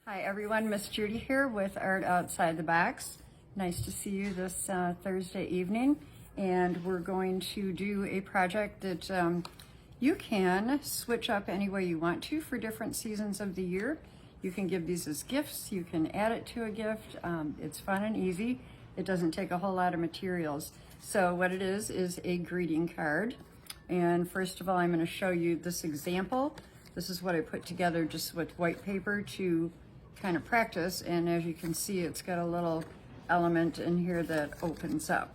Hi everyone, Miss Judy here with Art Outside the Box. Nice to see you this Thursday evening, and we're going to do a project that you can switch up any way you want to for different seasons of the year. You can give these as gifts, you can add it to a gift. It's fun and easy. It doesn't take a whole lot of materials. So what it is a greeting card. And first of all, I'm going to show you this example. This is what I put together just with white paper to kind of practice, and as you can see, it's got a little element in here that opens up.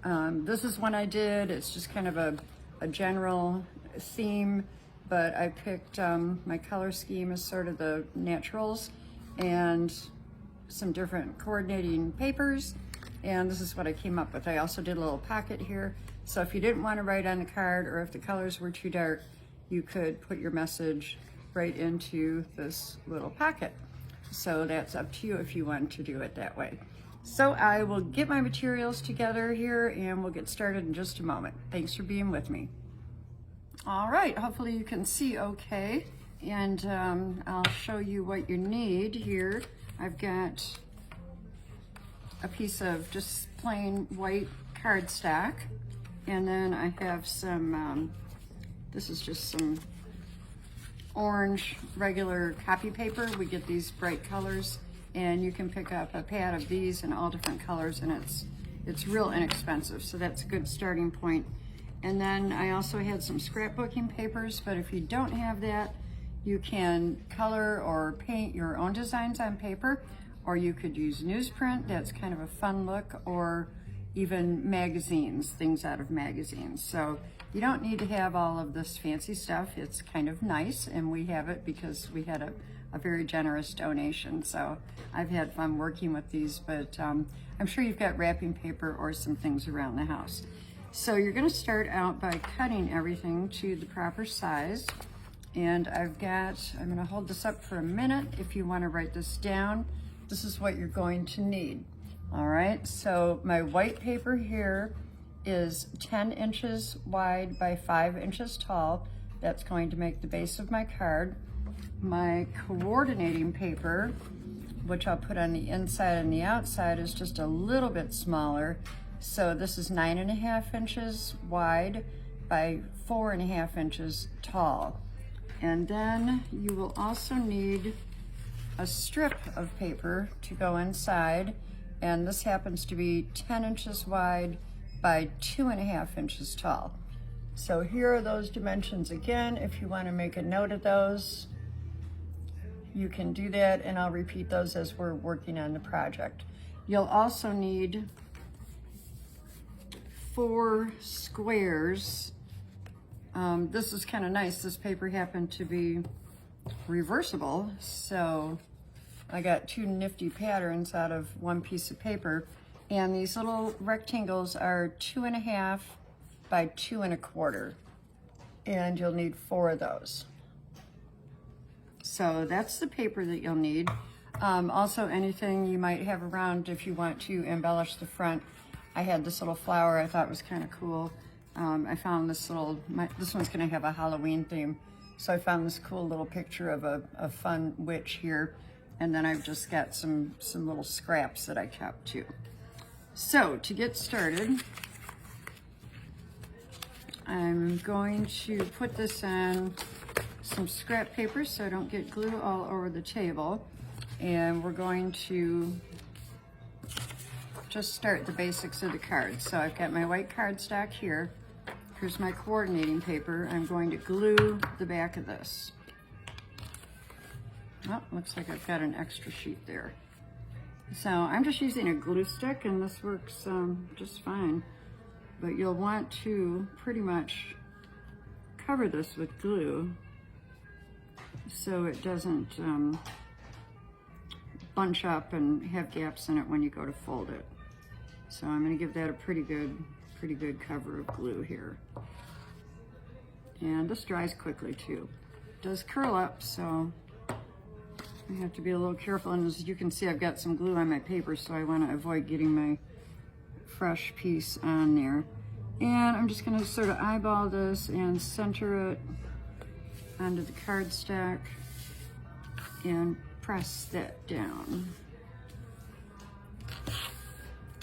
This is one I did. It's just kind of a general theme, but I picked my color scheme as sort of the naturals and some different coordinating papers, and this is what I came up with. I also did a little pocket here, so if you didn't want to write on the card or if the colors were too dark, you could put your message right into this little pocket. So that's up to you if you want to do it that way. So I will get my materials together here and we'll get started in just a moment. Thanks for being with me. All right, hopefully you can see okay. And I'll show you what you need here. I've got a piece of just plain white cardstock. And then I have some, this is just some orange regular copy paper. We get these bright colors, and you can pick up a pad of these in all different colors, and it's real inexpensive, so that's a good starting point. And then I also had some scrapbooking papers, but if you don't have that, you can color or paint your own designs on paper, or you could use newsprint. That's kind of a fun look, or even magazines, things out of magazines. So you don't need to have all of this fancy stuff. It's kind of nice, and we have it because we had a very generous donation. So I've had fun working with these, but I'm sure you've got wrapping paper or some things around the house. So you're gonna start out by cutting everything to the proper size. And I'm gonna hold this up for a minute if you wanna write this down. This is what you're going to need. All right, so my white paper here is 10 inches wide by 5 inches tall. That's going to make the base of my card. My coordinating paper, which I'll put on the inside and the outside, is just a little bit smaller. So this is 9.5 inches wide by 4.5 inches tall. And then you will also need a strip of paper to go inside, and this happens to be 10 inches wide by 2.5 inches tall. So here are those dimensions again. If you want to make a note of those, you can do that, and I'll repeat those as we're working on the project. You'll also need 4 squares. This is kind of nice. This paper happened to be reversible, so I got 2 nifty patterns out of 1 piece of paper, and these little rectangles are 2.5 by 2 1/4, and you'll need 4 of those. So that's the paper that you'll need. Also anything you might have around if you want to embellish the front. I had this little flower I thought was kind of cool. I found this this one's gonna have a Halloween theme. So I found this cool little picture of a fun witch here. And then I've just got some little scraps that I kept too. So to get started, I'm going to put this on some scrap paper so I don't get glue all over the table. And we're going to just start the basics of the card. So I've got my white cardstock here. Here's my coordinating paper. I'm going to glue the back of this. Oh, looks like I've got an extra sheet there. So I'm just using a glue stick, and this works just fine. But you'll want to pretty much cover this with glue so it doesn't bunch up and have gaps in it when you go to fold it. So I'm going to give that a pretty good cover of glue here. And this dries quickly too. It does curl up, so I have to be a little careful, and as you can see, I've got some glue on my paper, so I want to avoid getting my fresh piece on there. And I'm just going to sort of eyeball this and center it onto the cardstock and press that down.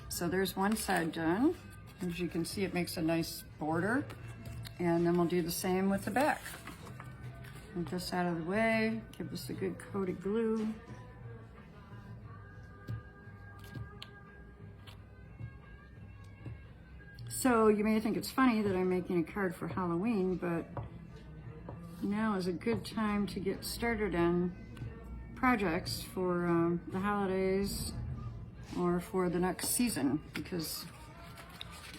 So there's one side done. As you can see, it makes a nice border. And then we'll do the same with the back. Move this out of the way, give this a good coat of glue. So you may think it's funny that I'm making a card for Halloween, but now is a good time to get started on projects for the holidays or for the next season, because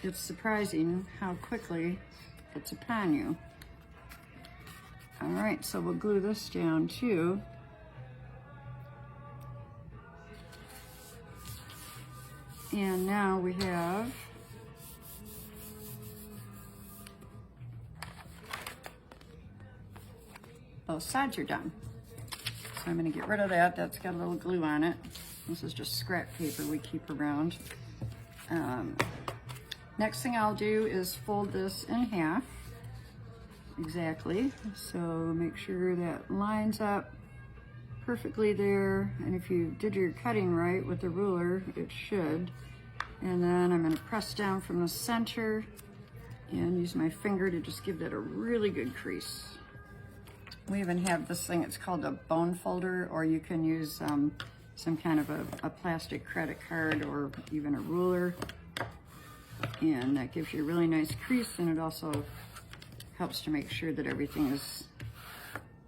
it's surprising how quickly it's upon you. All right, so we'll glue this down too. And now we have both sides are done. So I'm gonna get rid of that. That's got a little glue on it. This is just scrap paper we keep around. Next thing I'll do is fold this in half, exactly. So make sure that lines up perfectly there. And if you did your cutting right with the ruler, it should. And then I'm gonna press down from the center and use my finger to just give that a really good crease. We even have this thing, it's called a bone folder, or you can use some kind of a plastic credit card or even a ruler. And that gives you a really nice crease, and it also helps to make sure that everything is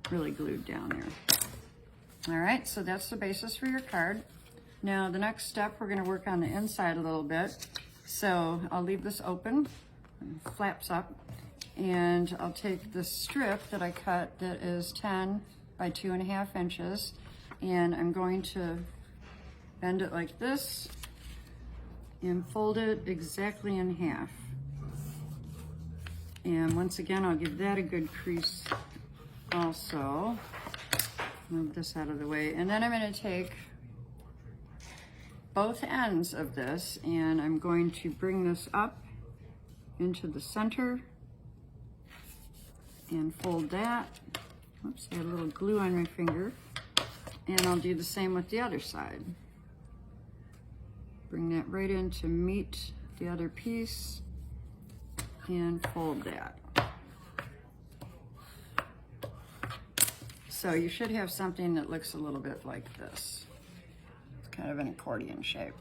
really glued down there. All right, so that's the basis for your card. Now the next step, we're gonna work on the inside a little bit. So I'll leave this open, flaps up, and I'll take the strip that I cut that is 10 by 2.5 inches, and I'm going to bend it like this and fold it exactly in half. And once again, I'll give that a good crease also. Move this out of the way. And then I'm gonna take both ends of this and I'm going to bring this up into the center and fold that. Oops, I had a little glue on my finger. And I'll do the same with the other side. Bring that right in to meet the other piece and fold that. So you should have something that looks a little bit like this. It's kind of an accordion shape.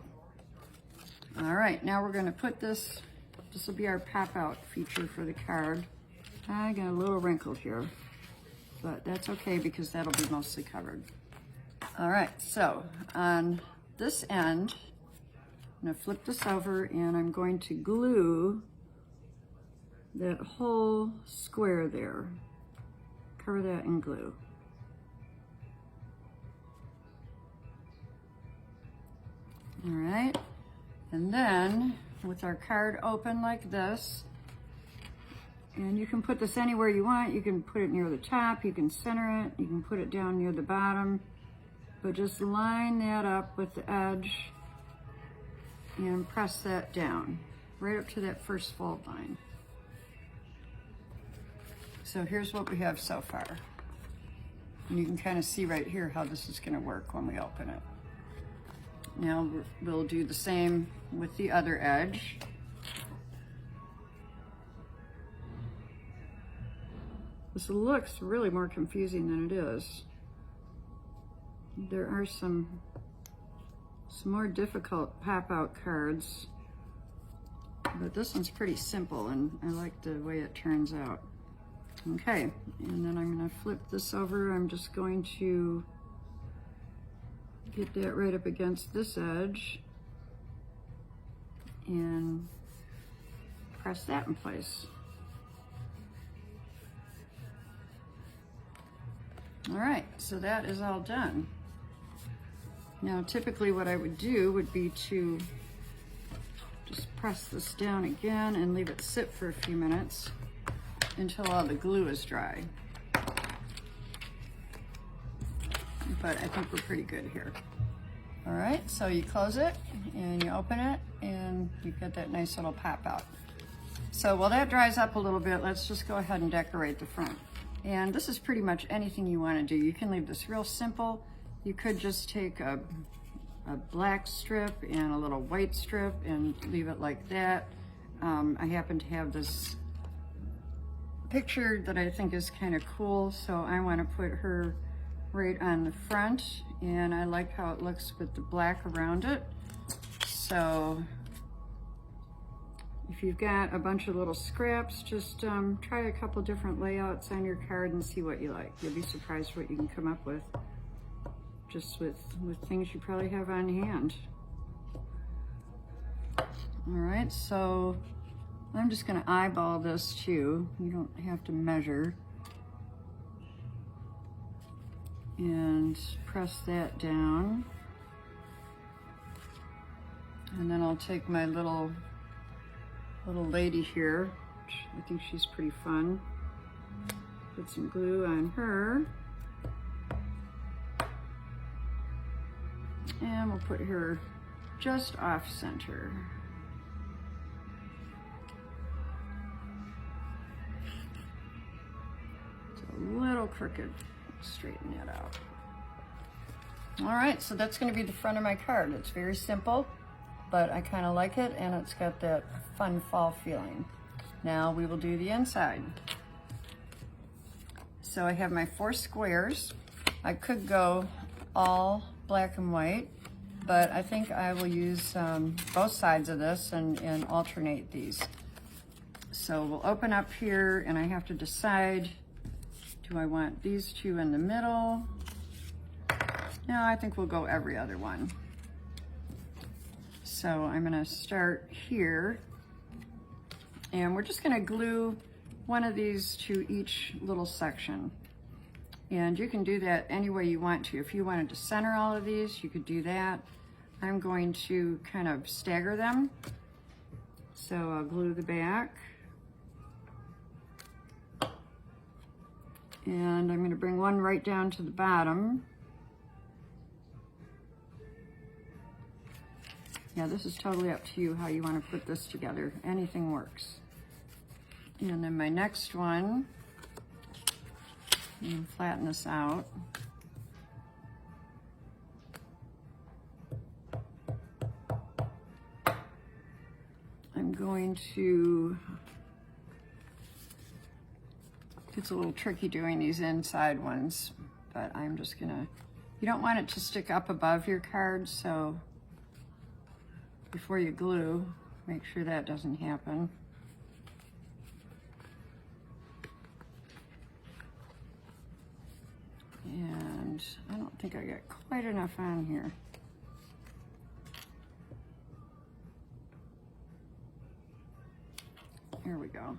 All right, now we're gonna put this will be our pop-out feature for the card. I got a little wrinkle here, but that's okay because that'll be mostly covered. All right, so on this end, I'm gonna flip this over and I'm going to glue that whole square there. Cover that in glue. All right, and then with our card open like this, and you can put this anywhere you want. You can put it near the top, you can center it, you can put it down near the bottom, but just line that up with the edge and press that down, right up to that first fold line. So here's what we have so far. And you can kind of see right here how this is gonna work when we open it. Now we'll do the same with the other edge. This looks really more confusing than it is. There are some more difficult pop-out cards, but this one's pretty simple and I like the way it turns out. Okay, and then I'm gonna flip this over. I'm just going to get that right up against this edge and press that in place. All right, so that is all done. Now, typically what I would do would be to just press this down again and leave it sit for a few minutes until all the glue is dry. But I think we're pretty good here. All right, so you close it and you open it and you get that nice little pop out. So while that dries up a little bit, let's just go ahead and decorate the front. And this is pretty much anything you want to do. You can leave this real simple You could just take a black strip and a little white strip and leave it like that. I happen to have this picture that I think is kind of cool, so I want to put her right on the front, and I like how it looks with the black around it. So if you've got a bunch of little scraps, just try a couple different layouts on your card and see what you like. You'll be surprised what you can come up with just with things you probably have on hand. All right, so I'm just gonna eyeball this too. You don't have to measure. And press that down. And then I'll take my little lady here. I think she's pretty fun. Put some glue on her. And we'll put her just off center. It's a little crooked. Straighten that out. All right, so that's going to be the front of my card. It's very simple, but I kind of like it, and it's got that fun fall feeling. Now we will do the inside. So I have my 4 squares. I could go all black and white, but I think I will use both sides of this and alternate these. So we'll open up here, and I have to decide, do I want these 2 in the middle? No, I think we'll go every other one. So I'm gonna start here, and we're just gonna glue one of these to each little section. And you can do that any way you want to. If you wanted to center all of these, you could do that. I'm going to kind of stagger them. So I'll glue the back. And I'm gonna bring one right down to the bottom. Yeah, this is totally up to you how you want to put this together. Anything works. And then my next one, I'm gonna flatten this out. I'm going to, it's a little tricky doing these inside ones, but I'm just gonna, you don't want it to stick up above your card, so before you glue, make sure that doesn't happen. And I don't think I got quite enough on here. Here we go.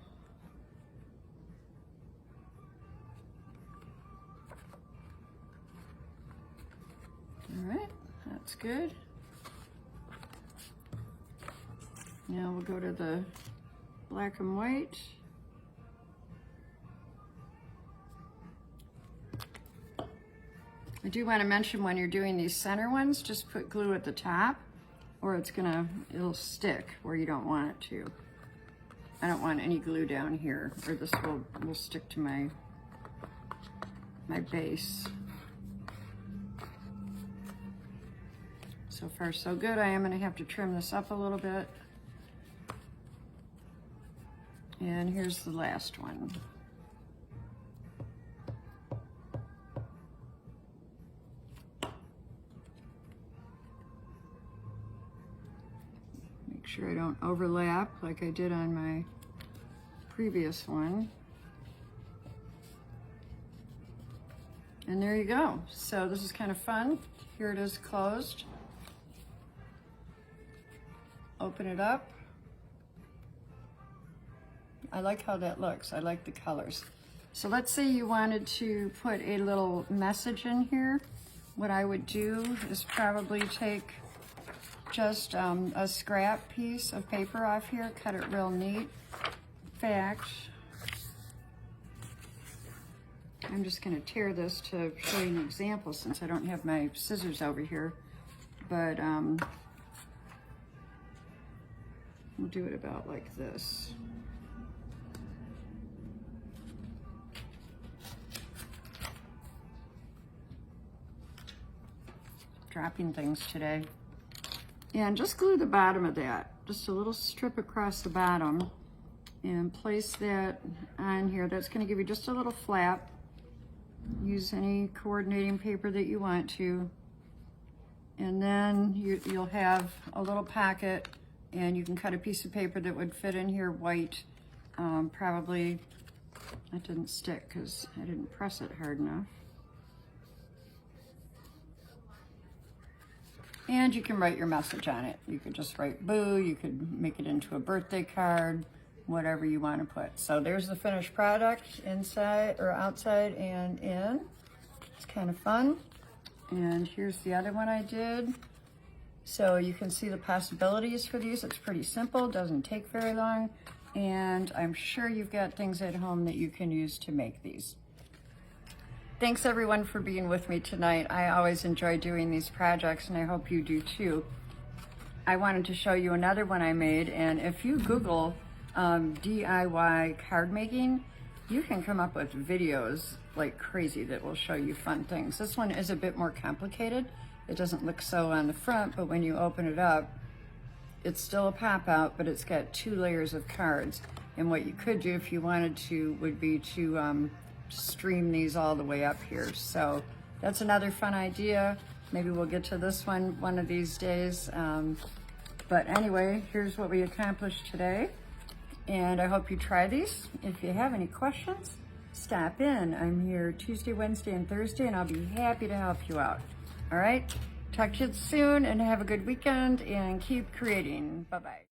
All right, that's good. Now we'll go to the black and white. I do want to mention, when you're doing these center ones, just put glue at the top, or it'll stick where you don't want it to. I don't want any glue down here, or this will stick to my base. So far so good. I am going to have to trim this up a little bit. And here's the last one. Make sure I don't overlap like I did on my previous one. And there you go. So this is kind of fun. Here it is closed. Open it up. I like how that looks. I like the colors. So let's say you wanted to put a little message in here. What I would do is probably take just a scrap piece of paper off here, cut it real neat. In fact, I'm just going to tear this to show you an example since I don't have my scissors over here. But we'll do it about like this. dropping things today. And just glue the bottom of that, just a little strip across the bottom, and place that on here. That's going to give you just a little flap. Use any coordinating paper that you want to. And then you'll have a little pocket, and you can cut a piece of paper that would fit in here, white. Probably, that didn't stick because I didn't press it hard enough. And you can write your message on it. You could just write boo, you could make it into a birthday card, whatever you want to put. So there's the finished product, inside or outside and in. It's kind of fun. And here's the other one I did. So you can see the possibilities for these. It's pretty simple, doesn't take very long. And I'm sure you've got things at home that you can use to make these. Thanks everyone for being with me tonight. I always enjoy doing these projects, and I hope you do too. I wanted to show you another one I made, and if you Google DIY card making, you can come up with videos like crazy that will show you fun things. This one is a bit more complicated. It doesn't look so on the front, but when you open it up, it's still a pop-out, but it's got 2 layers of cards. And what you could do if you wanted to would be to stream these all the way up here. So that's another fun idea. Maybe we'll get to this one of these days. But anyway, here's what we accomplished today. And I hope you try these. If you have any questions, stop in. I'm here Tuesday, Wednesday, and Thursday, and I'll be happy to help you out. All right? Talk to you soon, and have a good weekend, and keep creating. Bye-bye.